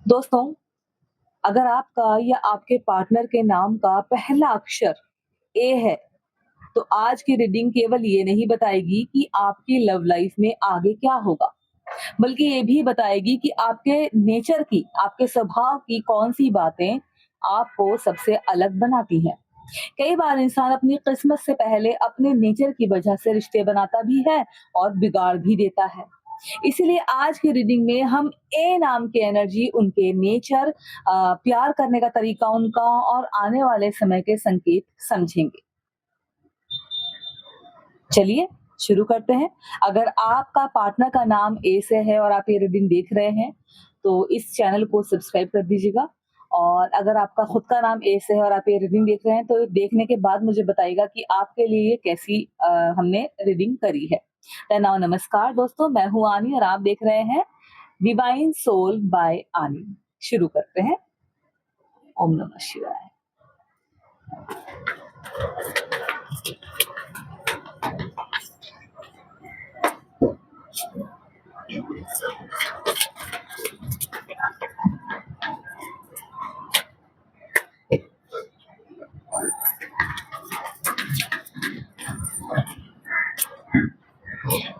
दोस्तों, अगर आपका या आपके पार्टनर के नाम का पहला अक्षर ए है, तो आज की रीडिंग केवल ये नहीं बताएगी कि आपकी लव लाइफ में आगे क्या होगा, बल्कि ये भी बताएगी कि आपके नेचर की, आपके स्वभाव की कौन-सी बातें आपको सबसे अलग बनाती हैं। कई बार इंसान अपनी किस्मत से पहले अपने नेचर की वजह से रिश्ते बनाता भी है और बिगाड़ भी देता है। इसीलिए आज की रीडिंग में हम ए नाम की एनर्जी, उनके नेचर, प्यार करने का तरीका उनका और आने वाले समय के संकेत समझेंगे। चलिए शुरू करते हैं। अगर आपका पार्टनर का नाम ए से है और आप ये रीडिंग देख रहे हैं, तो इस चैनल को सब्सक्राइब कर दीजिएगा। और अगर आपका खुद का नाम ए से है और आप ये रीडिंग देख रहे हैं, तो देखने के बाद मुझे बताइएगा कि आपके लिए ये कैसी हमने रीडिंग करी है। नमस्कार दोस्तों, मैं हूँ आनी और आप देख रहे हैं डिवाइन सोल बाय आनी। शुरू करते हैं। ओम नमः शिवाय।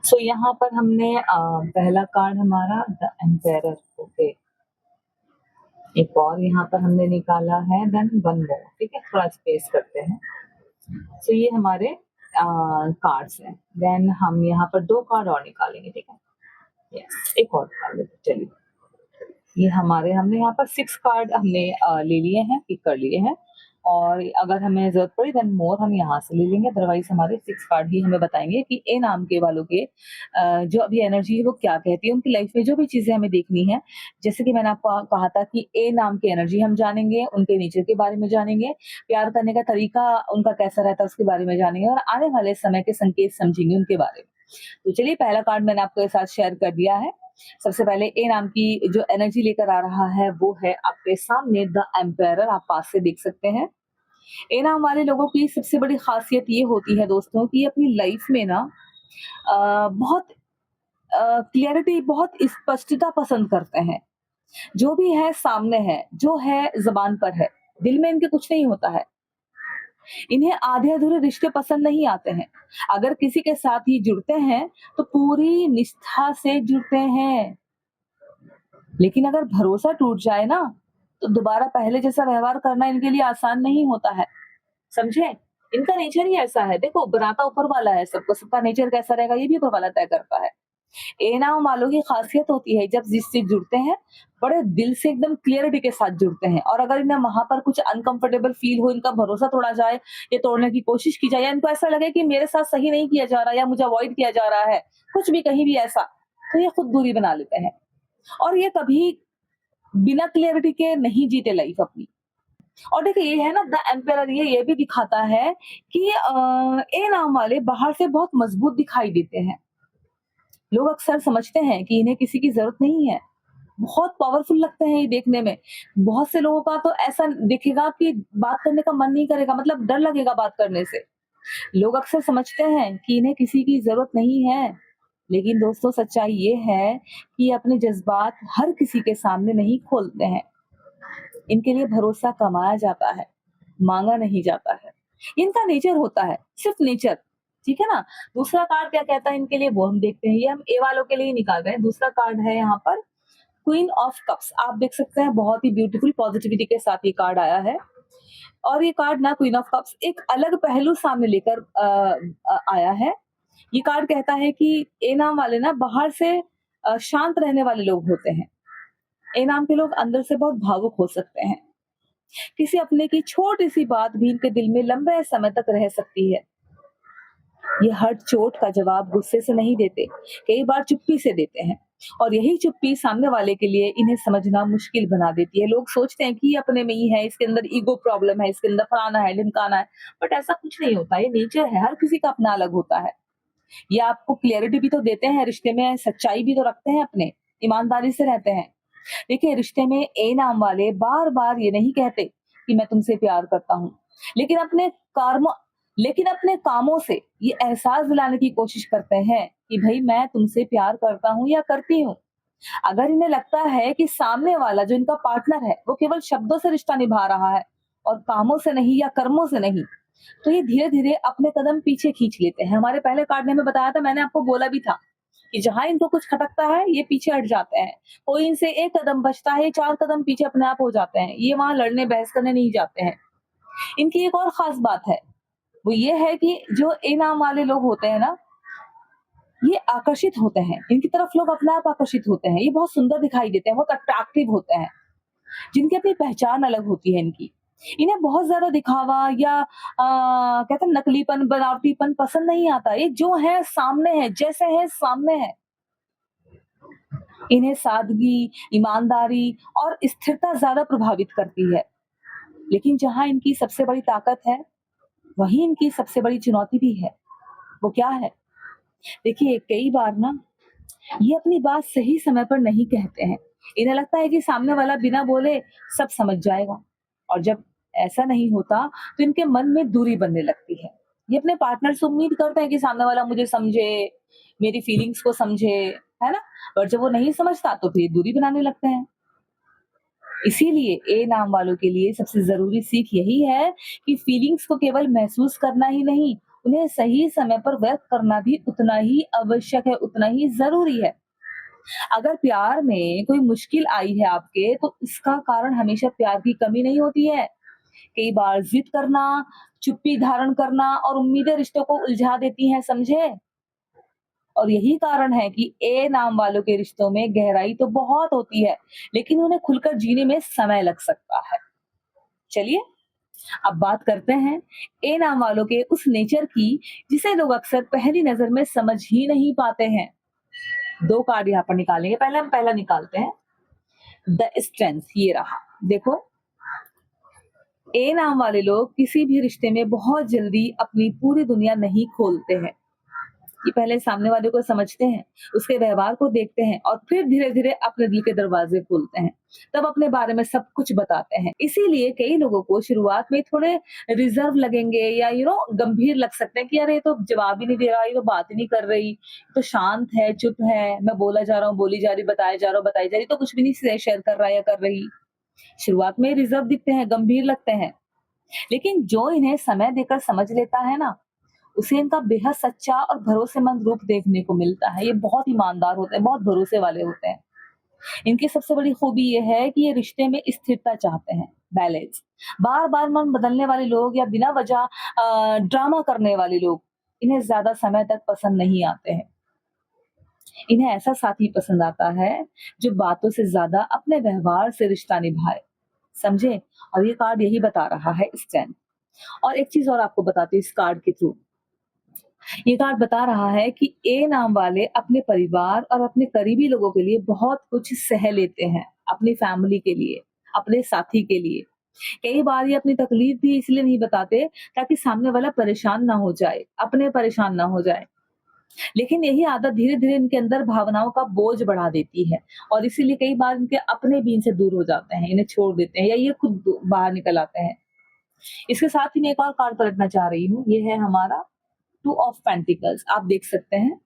सो यहाँ पर हमने पहला कार्ड हमारा द एम्पेरर। ओके, एक और यहाँ पर हमने निकाला है, देन वन मोर। ठीक है, थोड़ा स्पेस करते हैं। सो ये हमारे कार्ड्स हैं। देन हम यहाँ पर दो कार्ड और निकालेंगे। ठीक है, यस, एक और निकाल लेते हैं। चलिए, ये हमने यहाँ पर 6 कार्ड हमने ले लिए हैं, पिक कर लिए हैं। और अगर हमें जरूरत पड़ी देन मोर हम यहाँ से ले लेंगे, अदरवाइज हमारे 6 कार्ड ही हमें बताएंगे कि ए नाम के वालों के जो अभी एनर्जी है वो क्या कहती है, उनकी लाइफ में जो भी चीजें हमें देखनी है। जैसे कि मैंने आपको कहा था कि ए नाम की एनर्जी हम जानेंगे, उनके नेचर के बारे में जानेंगे, प्यार करने का तरीका उनका कैसा रहता है उसके बारे में जानेंगे, और आने वाले समय के संकेत समझेंगे उनके बारे में। तो चलिए, पहला कार्ड मैंने आपके साथ शेयर कर दिया है। सबसे पहले ए नाम की जो एनर्जी लेकर आ रहा है वो है आपके सामने द एम्पायरर। आप पास से देख सकते हैं। ए नाम वाले लोगों की सबसे बड़ी खासियत ये होती है दोस्तों कि अपनी लाइफ में ना बहुत क्लियरिटी, बहुत स्पष्टता पसंद करते हैं। जो भी है सामने है, जो है जबान पर है, दिल में इनके कुछ नहीं होता है। इन्हें आधे अधूरे रिश्ते पसंद नहीं आते हैं। अगर किसी के साथ ही जुड़ते हैं तो पूरी निष्ठा से जुड़ते हैं। लेकिन अगर भरोसा टूट जाए ना, तो दोबारा पहले जैसा व्यवहार करना इनके लिए आसान नहीं होता है। समझे? इनका नेचर ही ऐसा है। देखो, बनाता ऊपर वाला है सबको, सबका नेचर कैसा रहेगा ये भी ऊपर वाला तय करता है। ए नाम वालों की खासियत होती है जब जिससे जुड़ते हैं, बड़े दिल से एकदम क्लियरिटी के साथ जुड़ते हैं। और अगर इन्हें वहां पर कुछ अनकंफर्टेबल फील हो, इनका भरोसा तोड़ा जाए या तोड़ने की कोशिश की जाए, या इनको ऐसा लगे कि मेरे साथ सही नहीं किया जा रहा या मुझे अवॉइड किया जा रहा है, कुछ भी कहीं भी ऐसा, तो ये खुद दूरी बना लेते हैं। और ये कभी बिना क्लियरिटी के नहीं जीते लाइफ अपनी। और देखिए, ये है ना द एम्पायर, ये भी दिखाता है कि ए नाम वाले बाहर से बहुत मजबूत दिखाई देते हैं। लोग अक्सर समझते हैं कि इन्हें किसी की जरूरत नहीं है। बहुत पावरफुल लगते हैं ये देखने में। बहुत से लोगों का तो ऐसा दिखेगा कि बात करने का मन नहीं करेगा, मतलब डर लगेगा बात करने से। लोग अक्सर समझते हैं कि इन्हें किसी की जरूरत नहीं है। लेकिन दोस्तों, सच्चाई ये है कि ये अपने जज्बात हर किसी के सामने नहीं खोलते हैं। इनके लिए भरोसा कमाया जाता है, मांगा नहीं जाता है। इनका नेचर होता है, सिर्फ नेचर। ठीक है ना? दूसरा कार्ड क्या कहता है इनके लिए वो हम देखते हैं। ये हम ए वालों के लिए ही निकाल रहे हैं। दूसरा कार्ड है यहाँ पर क्वीन ऑफ कप्स। आप देख सकते हैं, बहुत ही ब्यूटीफुल पॉजिटिविटी के साथ ये कार्ड आया है। और ये कार्ड ना, क्वीन ऑफ कप्स, एक अलग पहलू सामने लेकर आया है। ये कार्ड कहता है कि ए नाम वाले ना बाहर से शांत रहने वाले लोग होते हैं। ए नाम के लोग अंदर से बहुत भावुक हो सकते हैं। किसी अपने की छोटी सी बात भी इनके दिल में लंबे समय तक रह सकती है। ये हर चोट का जवाब गुस्से से नहीं देते, कई बार चुप्पी से देते हैं। और यही चुप्पी सामने वाले के लिए इन्हें समझना मुश्किल बना देती है। लोग सोचते हैं कि ये अपने में ही है, इसके अंदर ईगो प्रॉब्लम है, इसके अंदर फलाना है, ढिमकाना है। बट ऐसा कुछ नहीं होता, ये नेचर है, हर किसी का अपना अलग होता है। ये आपको क्लियरिटी भी तो देते हैं रिश्ते में, सच्चाई भी तो रखते हैं अपने, ईमानदारी से रहते हैं। देखिए, रिश्ते में ए नाम वाले बार बार ये नहीं कहते कि मैं तुमसे प्यार करता हूँ, लेकिन लेकिन अपने कामों से ये एहसास दिलाने की कोशिश करते हैं कि भाई मैं तुमसे प्यार करता हूँ या करती हूँ। अगर इन्हें लगता है कि सामने वाला जो इनका पार्टनर है वो केवल शब्दों से रिश्ता निभा रहा है और कामों से नहीं या कर्मों से नहीं, तो ये धीरे-धीरे अपने कदम पीछे खींच लेते हैं। हमारे पहले कार्ड ने हमें बताया था, मैंने आपको बोला भी था कि जहाँ इनको कुछ खटकता है, ये पीछे हट जाते हैं। कोई इनसे 1 कदम बचता है, ये 4 कदम पीछे अपने आप हो जाते हैं। ये वहाँ लड़ने, बहस करने नहीं जाते हैं। इनकी एक और ख़ास बात है, वो ये है कि जो ए नाम वाले लोग होते हैं ना, ये आकर्षित होते हैं। इनकी तरफ लोग अपने आप आकर्षित होते हैं। ये बहुत सुंदर दिखाई देते हैं, बहुत अट्रैक्टिव होते हैं, जिनकी अपनी पहचान अलग होती है इनकी। इन्हें बहुत ज़्यादा दिखावा या कहते हैं नकलीपन, बनावटीपन पसंद नहीं आता। ये जो है सामने है, जैसे है सामने है। इन्हें सादगी, ईमानदारी और स्थिरता ज़्यादा प्रभावित करती है। लेकिन जहाँ इनकी सबसे बड़ी ताकत है, वहीं इनकी सबसे बड़ी चुनौती भी है। वो क्या है? देखिए, कई बार ना ये अपनी बात सही समय पर नहीं कहते हैं। इन्हें लगता है कि सामने वाला बिना बोले सब समझ जाएगा, और जब ऐसा नहीं होता तो इनके मन में दूरी बनने लगती है। ये अपने पार्टनर से उम्मीद करते हैं कि सामने वाला मुझे समझे, मेरी फीलिंग्स को समझे, है ना? और जब वो नहीं समझता तो फिर दूरी बनाने लगते हैं। इसीलिए ए नाम वालों के लिए सबसे ज़रूरी सीख यही है कि फीलिंग्स को केवल महसूस करना ही नहीं, उन्हें सही समय पर व्यक्त करना भी उतना ही आवश्यक है, उतना ही ज़रूरी है। अगर प्यार में कोई मुश्किल आई है आपके, तो इसका कारण हमेशा प्यार की कमी नहीं होती है। कई बार ज़िद करना, चुप्पी धारण करना और उम्मीदें रिश्तों को उलझा देती हैं, समझे? और यही कारण है कि ए नाम वालों के रिश्तों में गहराई तो बहुत होती है, लेकिन उन्हें खुलकर जीने में समय लग सकता है। चलिए, अब बात करते हैं ए नाम वालों के उस नेचर की, जिसे लोग अक्सर पहली नज़र में समझ ही नहीं पाते हैं। 2 कार्ड यहाँ पर निकालेंगे। पहले हम पहला निकालते हैं, द स्ट्रेंथ, ये रहा। देखो, ए नाम वाले लोग किसी भी रिश्ते में बहुत जल्दी अपनी पूरी दुनिया नहीं खोलते हैं। ये पहले सामने वाले को समझते हैं, उसके व्यवहार को देखते हैं और फिर धीरे-धीरे अपने दिल के दरवाजे खोलते हैं। तब अपने बारे में सब कुछ बताते हैं। इसीलिए कई लोगों को शुरुआत में थोड़े रिज़र्व लगेंगे या गंभीर लग सकते हैं कि अरे ये तो जवाब ही नहीं दे रहा, ये तो बात ही नहीं कर रही, तो शांत है, चुप है, मैं बोला जा रहा हूँ, बोली जा रही, बताया जा रहा हूँ, बताई जा रही, तो कुछ भी नहीं शेयर कर रहा है या कर रही। शुरुआत में रिज़र्व दिखते हैं, गंभीर लगते हैं, लेकिन जो इन्हें समय देकर समझ लेता है ना, उसे इनका बेहद सच्चा और भरोसेमंद रूप देखने को मिलता है। ये बहुत ईमानदार होते हैं, बहुत भरोसे वाले होते हैं। इनकी सबसे बड़ी खूबी ये है कि ये रिश्ते में स्थिरता चाहते हैं, बैलेंस। बार-बार मन बदलने वाले लोग या बिना वजह ड्रामा करने वाले लोग, इन्हें ज़्यादा समय तक पसंद नहीं आते हैं। इन्हें ऐसा साथी पसंद आता है, जो बातों से ज़्यादा अपने व्यवहार से रिश्ता निभाए। समझे? और ये कार्ड यही बता रहा है, स्ट्रेंथ। और एक चीज़ और आपको बताती हूँ इस कार्ड के थ्रू। ये कार्ड बता रहा है कि ए नाम वाले अपने परिवार और अपने करीबी लोगों के लिए बहुत कुछ सह लेते हैं, अपनी फैमिली के लिए, अपने साथी के लिए। कई बार ये अपनी तकलीफ भी इसलिए नहीं बताते ताकि सामने वाला परेशान ना हो जाए, अपने परेशान ना हो जाए। लेकिन यही आदत धीरे-धीरे इनके अंदर भावनाओं का बोझ बढ़ा देती है, और इसीलिए कई बार इनके अपने भी इनसे दूर हो जाते हैं, इन्हें छोड़ देते हैं या ये खुद बाहर निकल आते हैं। इसके साथ ही मैं एक और कार्ड पलटना चाह रही हूँ, ये है हमारा 2 ऑफ पेंटिकल्स। आप देख सकते हैं,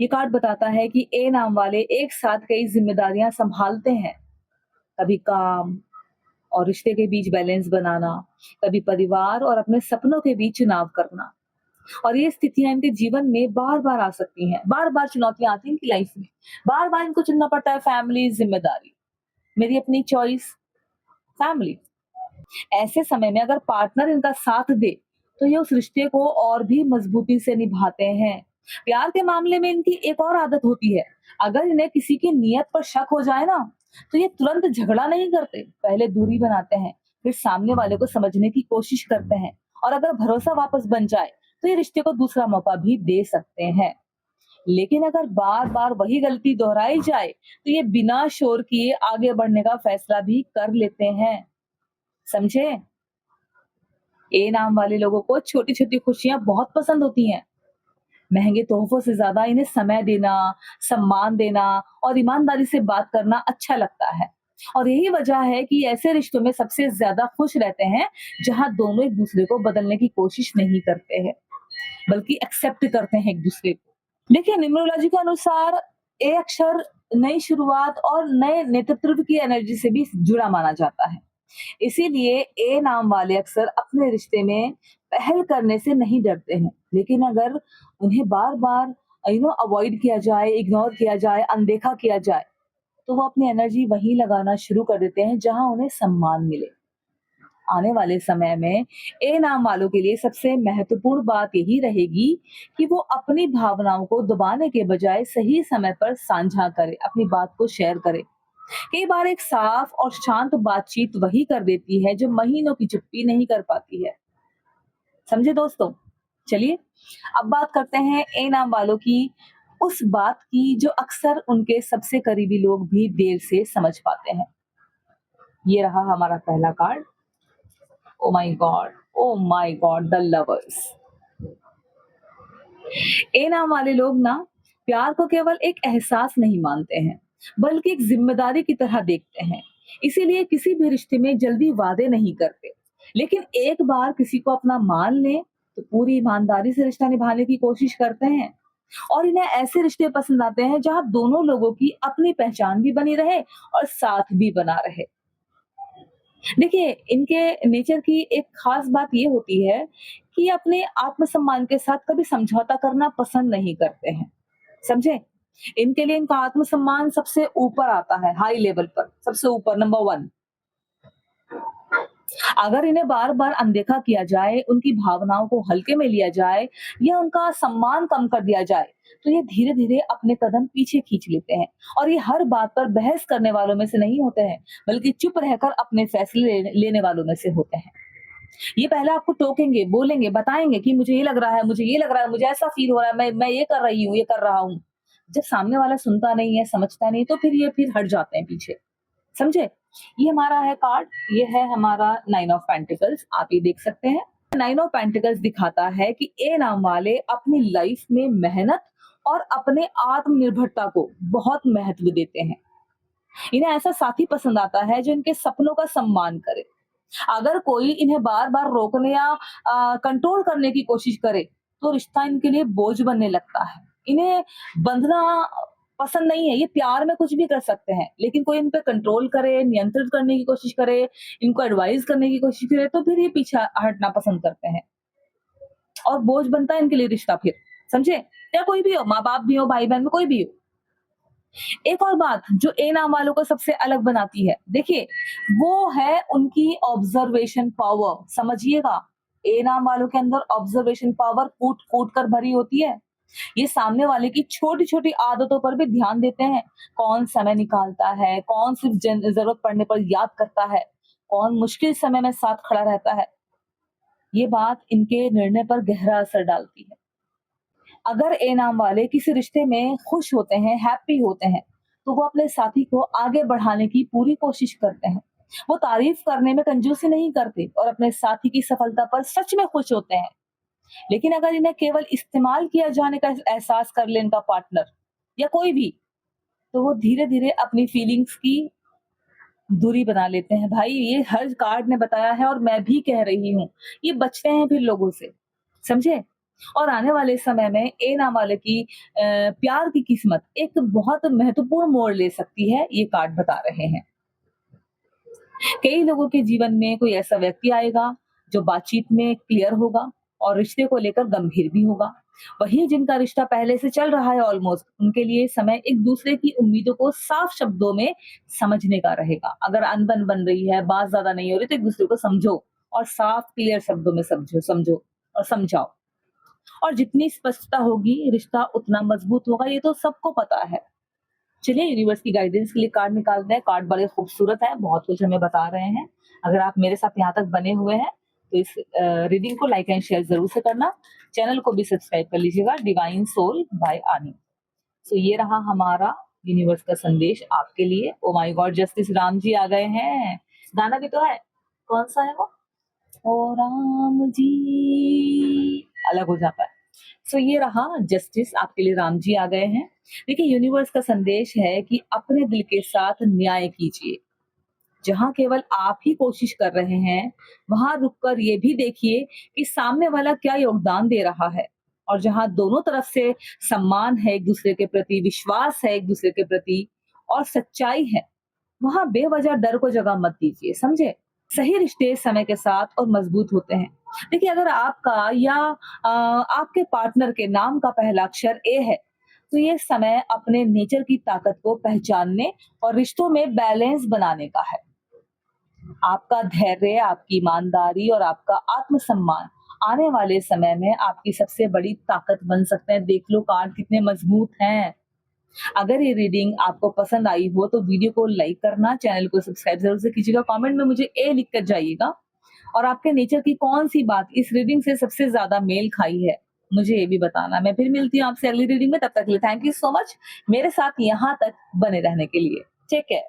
ये कार्ड बताता है कि ए नाम वाले एक साथ कई ज़िम्मेदारियाँ सँभालते हैं। कभी काम और रिश्ते के बीच बैलेंस बनाना, कभी परिवार और अपने सपनों के बीच चुनाव करना। और ये स्थितियाँ इनके जीवन में बार-बार आ सकती हैं, बार-बार चुनौतियाँ आती हैं इनकी लाइफ में। बार-बार इनको चुनना पड़ता है, फैमिली, ज़िम्मेदारी, मेरी अपनी चॉइस, फैमिली। ऐसे समय में अगर पार्टनर इनका साथ दे, तो ये उस रिश्ते को और भी मजबूती से निभाते हैं। प्यार के मामले में इनकी एक और आदत होती है, अगर इन्हें किसी की नीयत पर शक हो जाए ना, तो ये तुरंत झगड़ा नहीं करते, पहले दूरी बनाते हैं, फिर सामने वाले को समझने की कोशिश करते हैं, और अगर भरोसा वापस बन जाए, तो ये रिश्ते को दूसरा मौका भी दे सकते हैं। लेकिन अगर बार-बार वही गलती दोहराई जाए, तो ये बिना शोर किए आगे बढ़ने का फैसला भी कर लेते हैं। समझे? ए नाम वाले लोगों को छोटी-छोटी खुशियाँ बहुत पसंद होती हैं। महँगे तोहफ़ों से ज़्यादा इन्हें समय देना, सम्मान देना और ईमानदारी से बात करना अच्छा लगता है। और यही वजह है कि ऐसे रिश्तों में सबसे ज़्यादा खुश रहते हैं, जहाँ दोनों एक-दूसरे को बदलने की कोशिश नहीं करते हैं, बल्कि एक्सेप्ट करते हैं एक-दूसरे को। देखिए, न्यूमरोलॉजी के अनुसार ए अक्षर नई शुरुआत और नए नेतृत्व की एनर्जी से भी जुड़ा माना जाता है। इसीलिए ए नाम वाले अक्सर अपने रिश्ते में पहल करने से नहीं डरते हैं। लेकिन अगर उन्हें बार-बार अवॉइड किया जाए, इग्नोर किया जाए, अनदेखा किया जाए, तो वो अपनी एनर्जी वहीं लगाना शुरू कर देते हैं जहाँ उन्हें सम्मान मिले। आने वाले समय में ए नाम वालों के लिए सबसे महत्वपूर्ण बात यही रहेगी कि वो अपनी भावनाओं को दबाने के बजाय सही समय पर साझा करें, अपनी बात को शेयर करें। कई बार एक साफ और शांत बातचीत वही कर देती है जो महीनों की चुप्पी नहीं कर पाती है। समझे दोस्तों? चलिए अब बात करते हैं ए नाम वालों की उस बात की जो अक्सर उनके सबसे करीबी लोग भी देर से समझ पाते हैं। ये रहा हमारा पहला card. Oh my god, the lovers. A नाम वाले लोग ना प्यार को केवल एक एहसास नहीं मानते हैं, बल्कि एक जिम्मेदारी की तरह देखते हैं। इसीलिए किसी भी रिश्ते में जल्दी वादे नहीं करते। लेकिन एक बार किसी को अपना मान लें, तो पूरी ईमानदारी से रिश्ता निभाने की कोशिश करते हैं। और इन्हें ऐसे रिश्ते पसंद आते हैं जहां दोनों लोगों की अपनी पहचान भी बनी रहे और साथ भी बना रहे। देखिए, इनके नेचर की एक खास बात ये होती है कि ये अपने आत्मसम्मान के साथ कभी समझौता करना पसंद नहीं करते हैं, समझे? इनके लिए इनका आत्मसम्मान सबसे ऊपर आता है, हाई लेवल पर, सबसे ऊपर नंबर 1। अगर इन्हें बार-बार अनदेखा किया जाए, उनकी भावनाओं को हल्के में लिया जाए या उनका सम्मान कम कर दिया जाए, तो ये धीरे-धीरे अपने कदम पीछे खींच लेते हैं और ये हर बात पर बहस करने वालों में से नहीं होते हैं, बल्कि चुप रहकर अपने फैसले लेने वालों में से होते हैं। ये पहले आपको टोकेंगे, बोलेंगे, बताएँगे कि मुझे ये लग रहा है, मुझे ये लग रहा है, मुझे ऐसा फ़ील हो रहा है, मैं ये कर रही हूँ, ये कर रहा हूँ। जब सामने वाला सुनता नहीं है, समझता नहीं, तो फिर हट जाते हैं पीछे। समझे? ये हमारा है कार्ड, ये है हमारा 9 ऑफ पेंटिकल्स, आप ये देख सकते हैं। 9 ऑफ पेंटिकल्स दिखाता है कि ए नाम वाले अपनी लाइफ में मेहनत और अपने आत्मनिर्भरता को बहुत महत्व देते हैं। इन्हें ऐसा साथी पसंद आता है जो इनके सपनों का सम्मान करे। अगर कोई इन्हें बार-बार रोकने या कंट्रोल करने की कोशिश करे, तो रिश्ता इनके लिए बोझ बनने लगता है। इन्हें बंधना पसंद नहीं है, ये प्यार में कुछ भी कर सकते हैं, लेकिन कोई इन पे कंट्रोल करे, नियंत्रित करने की कोशिश करे, इनको एडवाइस करने की कोशिश करे, तो फिर ये पीछे हटना पसंद करते हैं और बोझ बनता है इनके लिए रिश्ता फिर, समझे? या कोई भी हो, माँ-बाप भी हो, भाई-बहन में कोई भी हो। एक और बात जो ए नाम वालों को सबसे अलग बनाती है, देखिए वो है उनकी ऑब्जर्वेशन पावर। समझिएगा, ए नाम वालों के अंदर ऑब्जर्वेशन पावर कूट-कूट कर भरी होती है। ये सामने वाले की छोटी-छोटी आदतों पर भी ध्यान देते हैं। कौन समय निकालता है, कौन सिर्फ ज़रूरत पड़ने पर याद करता है, कौन मुश्किल समय में साथ खड़ा रहता है। ये बात इनके निर्णय पर गहरा असर डालती है। अगर ए नाम वाले किसी रिश्ते में खुश होते हैं, हैप्पी होते हैं, तो वो अपने साथी को आगे बढ़ाने की पूरी कोशिश करते हैं। वो तारीफ करने में कंजूसी नहीं करते और अपने साथी की सफलता पर सच में खुश होते हैं। लेकिन अगर इन्हें केवल इस्तेमाल किया जाने का एहसास कर ले इनका पार्टनर या कोई भी, तो वो धीरे-धीरे अपनी फीलिंग्स की दूरी बना लेते हैं। भाई ये हर कार्ड ने बताया है और मैं भी कह रही हूँ, ये बचते हैं फिर लोगों से, समझे? और आने वाले समय में ए नाम वाले की प्यार की किस्मत एक बहुत महत्वपूर्ण मोड़ ले सकती है, ये कार्ड बता रहे हैं। कई लोगों के जीवन में कोई ऐसा व्यक्ति आएगा जो बातचीत में क्लियर होगा और रिश्ते को लेकर गंभीर भी होगा। वहीं जिनका रिश्ता पहले से चल रहा है ऑलमोस्ट, उनके लिए समय एक दूसरे की उम्मीदों को साफ शब्दों में समझने का रहेगा। अगर अनबन बन रही है, बात ज्यादा नहीं हो रही, तो एक दूसरे को समझो और साफ क्लियर शब्दों में समझो और समझाओ। और जितनी स्पष्टता होगी, रिश्ता उतना मजबूत होगा, ये तो सबको पता है। चलिए यूनिवर्स की गाइडेंस के लिए कार्ड निकालते हैं। कार्ड बड़े खूबसूरत है, बहुत कुछ हमें बता रहे हैं। अगर आप मेरे साथ यहाँ तक बने हुए हैं, तो इस रीडिंग को लाइक एंड शेयर ज़रूर से करना। चैनल को भी सब्सक्राइब कर लीजिएगा, डिवाइन सोल बाय आनी। सो ये रहा हमारा यूनिवर्स का संदेश आपके लिए। Oh my god, justice Ram ji आ गए हैं। गाना भी तो है, कौन-सा है वो? ओ राम जी, अलग हो जाता है। सो ये रहा जस्टिस, आपके लिए राम जी आ गए हैं। देखिए यूनिवर्स का संदेश है कि अपने दिल के साथ न्याय कीजिए। जहाँ केवल आप ही कोशिश कर रहे हैं, वहां रुककर ये भी देखिए कि सामने वाला क्या योगदान दे रहा है और जहाँ दोनों तरफ से सम्मान है एक दूसरे के प्रति, विश्वास है एक दूसरे के प्रति और सच्चाई है, वहाँ बेवजह डर को जगह मत दीजिए, समझे? सही रिश्ते समय के साथ और मजबूत होते हैं। देखिए अगर आपका या आपके पार्टनर के नाम का पहला अक्षर ए है, तो ये समय अपने नेचर की ताकत को पहचानने और रिश्तों में बैलेंस बनाने का है। आपका धैर्य, आपकी ईमानदारी और आपका आत्मसम्मान आने वाले समय में आपकी सबसे बड़ी ताकत बन सकते हैं। देख लो कार्ड कितने मजबूत हैं। अगर ये रीडिंग आपको पसंद आई हो तो वीडियो को लाइक करना, चैनल को सब्सक्राइब ज़रूर से कीजिएगा, कमेंट में मुझे ए लिख कर जाइएगा और आपके नेचर की कौन-सी बात इस रीडिंग से सबसे ज़्यादा मेल खाई है, मुझे ये भी बताना। मैं फिर मिलती हूँ आपसे अगली रीडिंग में, तब तक के लिए थैंक यू सो मच मेरे साथ यहाँ तक बने रहने के लिए। Take care.